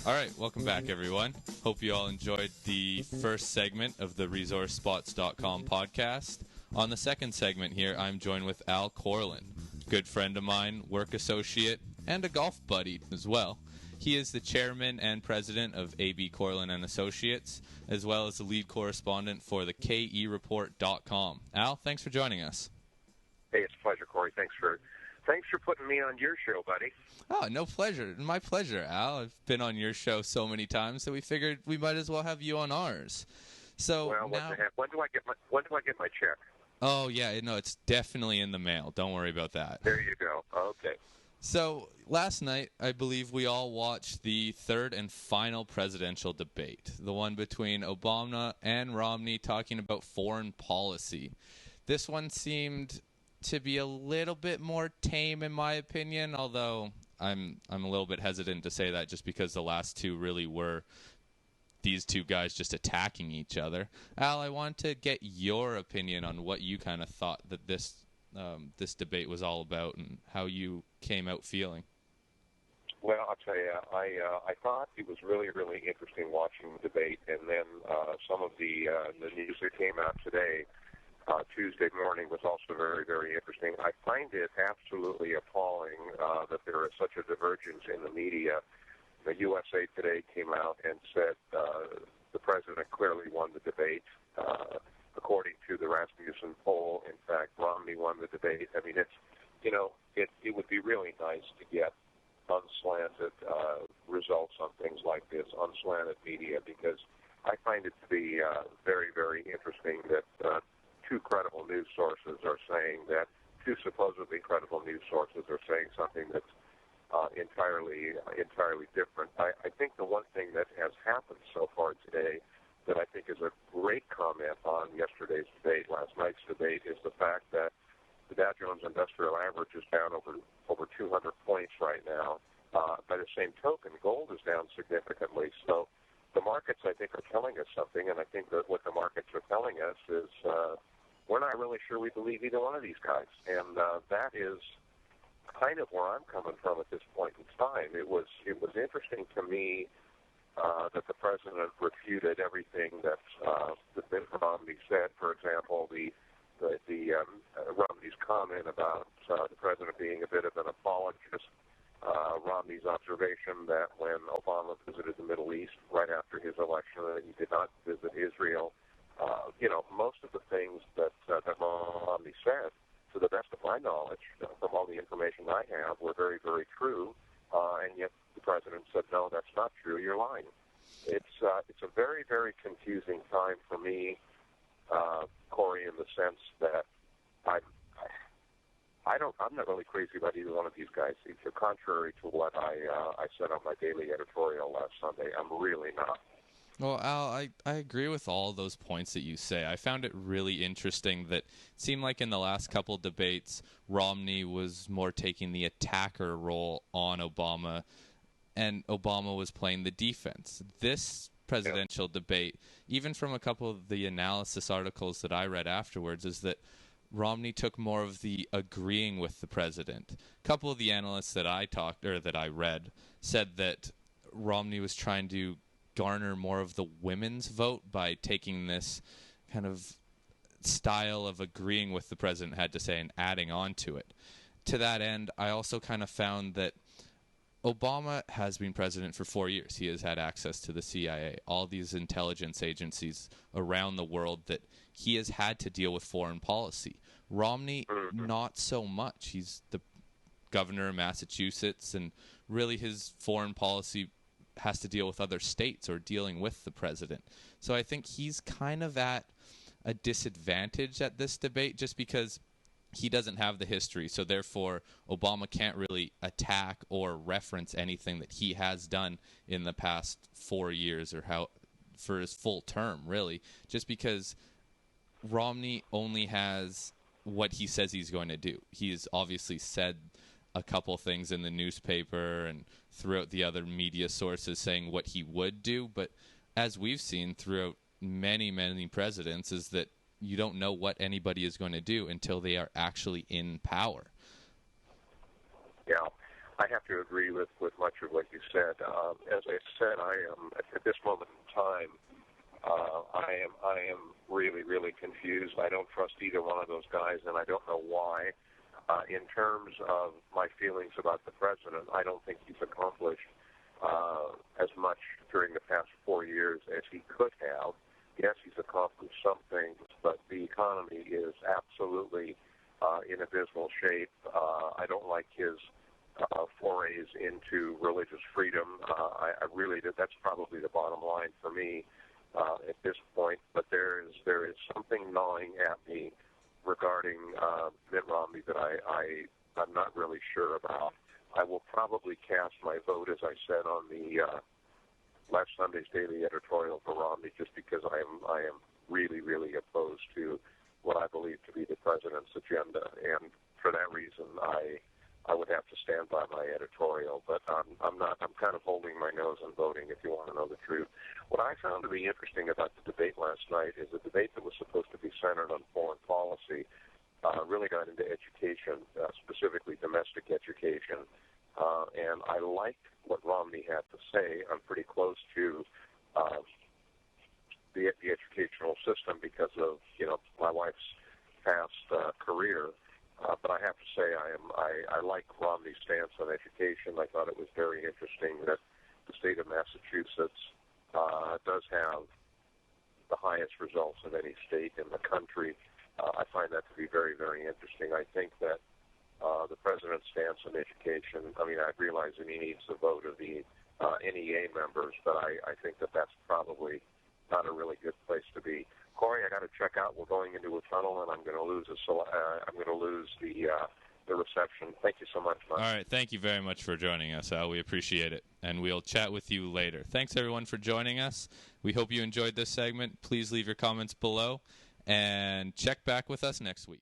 All right, welcome back, everyone. Hope you all enjoyed the first segment of the ResourceSpots.com podcast. On the second segment here, I'm joined with Al Korelin, good friend of mine, work associate, and a golf buddy as well. He is the chairman and president of AB Korelin and Associates, as well as the lead correspondent for the KEReport.com. Al, thanks for joining us. Hey, it's a pleasure, Corey. Thanks for putting me on your show, buddy. Oh, no pleasure. My pleasure, Al. I've been on your show so many times that we figured we might as well have you on ours. So well, now, when do I get my check? Oh yeah, no, it's definitely in the mail. Don't worry about that. There you go. Okay. So last night, I believe we all watched the third and final presidential debate, the one between Obama and Romney talking about foreign policy. This one seemed to be a little bit more tame in my opinion, although I'm a little bit hesitant to say that just because the last two really were these two guys just attacking each other. Al, I want to get your opinion on what you kind of thought that this debate was all about and how you came out feeling. Well, I'll tell you, I thought it was really, really interesting watching the debate, and then some of the news that came out today, Tuesday morning, was also very, very interesting. I find it absolutely appalling that there is such a divergence in the media. The USA Today came out and said the president clearly won the debate. According to the Rasmussen poll, in fact, Romney won the debate. I mean, it would be really nice to get unslanted results on things like this, unslanted media, because I find it to be very, very interesting that two credible news sources are saying that, two supposedly credible news sources are saying something that's entirely different. I think the one thing that has happened so far today that I think is a great comment on yesterday's debate, last night's debate, is the fact that the Dow Jones Industrial Average is down over 200 points right now. By the same token, gold is down significantly. So the markets, I think, are telling us something, and I think that what the markets are telling us is we're not really sure we believe either one of these guys. And that is kind of where I'm coming from at this point in time. It was interesting to me that the president refuted everything that Mitt Romney said. For example, Romney's comment about the president being a bit of an apologist. Romney's observation that when Obama visited the Middle East right after his election, that he did not visit Israel. Most of the things that Romney said, to the best of my knowledge, from all the information I have, were very, very true. And yet the president said, no, that's not true. You're lying. It's a very, very confusing time for me, Corey, in the sense that I'm not really crazy about either one of these guys. It's contrary to what I said on my daily editorial last Sunday. I'm really not. Well, Al, I agree with all those points that you say. I found it really interesting that it seemed like in the last couple debates, Romney was more taking the attacker role on Obama, and Obama was playing the defense. This presidential debate, even from a couple of the analysis articles that I read afterwards, is that Romney took more of the agreeing with the president. A couple of the analysts that I read said that Romney was trying to garner more of the women's vote by taking this kind of style of agreeing with the president had to say and adding on to it. To that end, I also kind of found that Obama has been president for 4 years. He has had access to the CIA, all these intelligence agencies around the world that he has had to deal with foreign policy. Romney, not so much. He's the governor of Massachusetts, and really his foreign policy has to deal with other states or dealing with the president. So I think he's kind of at a disadvantage at this debate just because he doesn't have the history. So therefore, Obama can't really attack or reference anything that he has done in the past 4 years or how for his full term, really, just because Romney only has what he says he's going to do. He's obviously said a couple things in the newspaper and throughout the other media sources saying what he would do, but as we've seen throughout many, many presidents is that you don't know what anybody is going to do until they are actually in power. Yeah, I have to agree with much of what you said. As I said, I am at this moment in time. I am really, really confused. I don't trust either one of those guys, and I don't know why. In terms of my feelings about the president, I don't think he's accomplished as much during the past 4 years as he could have. Yes, he's accomplished some things, but the economy is absolutely in abysmal shape. I don't like his forays into religious freedom. I really, that's probably the bottom line for me at this point. But there is something gnawing at me regarding Mitt Romney that I'm not really sure about. I will probably cast my vote, as I said, on the last Sunday's daily editorial for Romney, just because I am really, really opposed to what I believe to be the president's agenda, and for that reason, I would have to stand by my editorial. But I'm kind of holding my nose and voting, if you want to know the truth. What I found to be interesting about the debate last night is a debate that was supposed to be centered on foreign policy really got into education, specifically domestic education. And I liked what Romney had to say. I'm pretty close to the educational system because of my wife's past career. But I have to say I like Romney's stance on education. I thought it was very interesting that the state of Massachusetts does have the highest results of any state in the country. I find that to be very, very interesting. I think that the president's stance on education, I mean, I realize that he needs the vote of the NEA members, but I think that that's probably not a really good place to be. Corey, I got to check out. We're going into a tunnel, and I'm going to lose the reception. Thank you so much, Mike. All right, thank you very much for joining us, Al. We appreciate it, and we'll chat with you later. Thanks, everyone, for joining us. We hope you enjoyed this segment. Please leave your comments below, and check back with us next week.